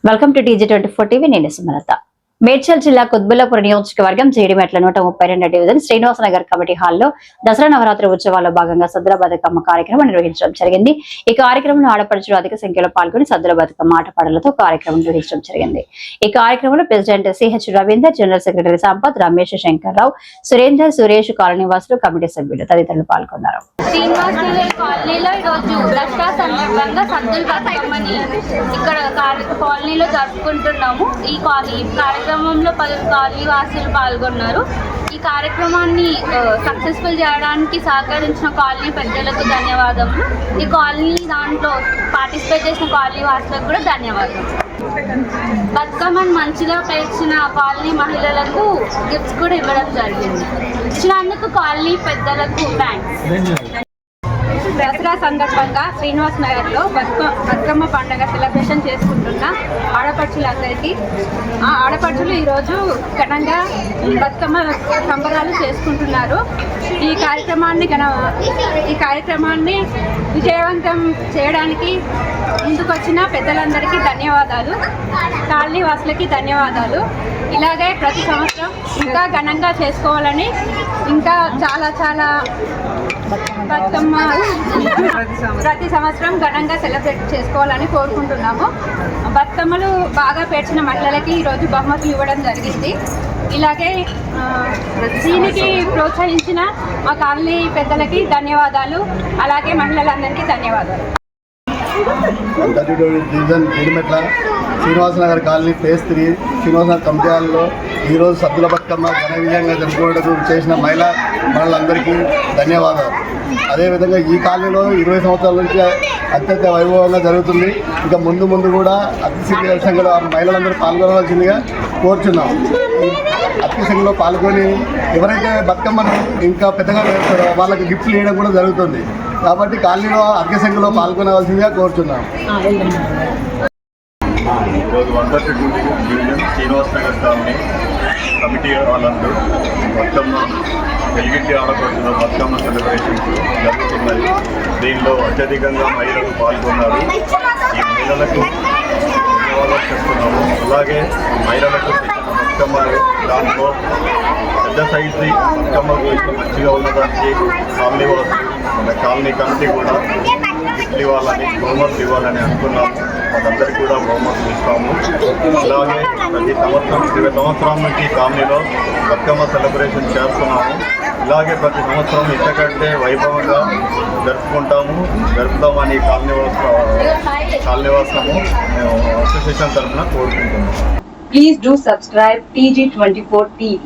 Welcome to TG24 TV. నేను సుమలత. మేడ్చల్ జిల్లా కుత్బుల్లాపూర్ నియోజకవర్గం జీడిమెట్ల 132 డివిజన్ శ్రీనివాస నగర్ కమిటీ హాల్లో దసరా నవరాత్రి ఉత్సవాల్లో భాగంగా సద్దుల బతుకమ్మ కార్యక్రమం నిర్వహించడం జరిగింది. ఈ కార్యక్రమంలో ఆడపడుచులు అధిక సంఖ్యలో పాల్గొని సద్దుల బతుకమ్మ ఆటపాటలతో కార్యక్రమం నిర్వహించడం జరిగింది. ఈ కార్యక్రమంలో president CH Ravinder, general secretary Sampath, Ramesh, Shankarrao, Surender, Suresh, కాలనీవాసులు, కమిటీ సభ్యులు తదితరులు పాల్గొన్నారు. కాలనీలో జరుపుకుంటున్నాము. ఈ కార్యక్రమంలో 10 కాలనీ వాసులు పాల్గొన్నారు. ఈ కార్యక్రమాన్ని సక్సెస్ఫుల్ చేయడానికి సహకరించిన కాలనీ పెద్దలకు ధన్యవాదములు. ఈ కాలనీ దాంట్లో పార్టిసిపేట్ చేసిన కాలనీ వాసులకు కూడా ధన్యవాదాలు. బతుకమ్మను మంచిగా పేర్చిన కాలనీ మహిళలకు గిఫ్ట్స్ కూడా ఇవ్వడం జరిగింది. ఇచ్చినందుకు కాలనీ పెద్దలకు థ్యాంక్స్. దసరా సందర్భంగా శ్రీనివాస్ నగర్లో బతుకమ్మ పండుగ సెలబ్రేషన్ చేసుకుంటున్న ఆడపడుచులందరికీ ఆడపడుచులు ఈరోజు ఘనంగా బతుకమ్మ సంబరాలు చేసుకుంటున్నారు. ఈ కార్యక్రమాన్ని విజయవంతం చేయడానికి ముందుకొచ్చిన పెద్దలందరికీ ధన్యవాదాలు, కాలనీ వాసులకి ధన్యవాదాలు. ఇలాగే ప్రతి సంవత్సరం ఇంకా ఘనంగా చేసుకోవాలని, ఇంకా చాలా బతుకమ్మ ప్రతి సంవత్సరం ఘనంగా సెలబ్రేట్ చేసుకోవాలని కోరుకుంటున్నాము. బతుకమ్మలు బాగా పేర్చిన మహిళలకి ఈరోజు బహుమతులు ఇవ్వడం జరిగింది. ఇలాగే దీనికి ప్రోత్సహించిన మా కాలనీ పెద్దలకి ధన్యవాదాలు, అలాగే మహిళలందరికీ ధన్యవాదాలు. Srinivasa Nagar colony phase 3 Srinivasa Nagar committee హాల్లో ఈరోజు సద్దుల బతుకమ్మ ఘన విజయంగా జరుపుకోవడానికి చేసిన మహిళలందరికీ ధన్యవాదాలు. అదేవిధంగా ఈ కాలనీలో 20 సంవత్సరాల నుంచి అత్యంత వైభవంగా జరుగుతుంది. ఇంకా ముందు కూడా అతిశక్తి సంఘంలో మహిళలందరూ పాల్గొనవలసిందిగా కోరుచున్నాం. అతిథి సంఘంలో పాల్గొని ఎవరైతే బతుకమ్మను ఇంకా పెద్దగా వేస్తారో వాళ్ళకి గిఫ్ట్లు ఇవ్వడం కూడా జరుగుతుంది. కాబట్టి కాలనీలో అతిథి సంఘంలో పాల్గొనవలసిందిగా కోరుచున్నాం. ఈరోజు 132 division Srinivasa Nagar colony committee వాళ్ళందరూ బతుకమ్మ వెలిగింటి ఆడపడుతున్న బతుకమ్మ సెలబ్రేషన్స్ జరుగుతున్నాయి. దీనిలో అత్యధికంగా మహిళలు పాల్గొన్నారు. ఈ మహిళలకు ధన్యవాదాలు చెప్తున్నాము. అలాగే మహిళలకు బతుకమ్మలు దాంట్లో పెద్ద సైజు బతుకమ్మ గురించి మంచిగా ఉన్నదానికి కాలనీ వాసులు మన కాలనీ కమిటీ కూడా గిఫ్ట్లు ఇవ్వాలని, బహుమతులు ఇవ్వాలని అనుకున్నాము. వాళ్ళందరికీ కూడా బహుమతులు ఇస్తాము. అలాగే ప్రతి సంవత్సరం 20 సంవత్సరాల నుంచి కాలనీలో బతుకమ్మ సెలబ్రేషన్ చేస్తున్నాము. ఇలాగే ప్రతి సంవత్సరం ఇంతకంటే వైభవంగా జరుపుతామని కాలనీవాసము మేము అసోసియేషన్ తరఫున కోరుకుంటున్నాము. Please do subscribe TG24 TV.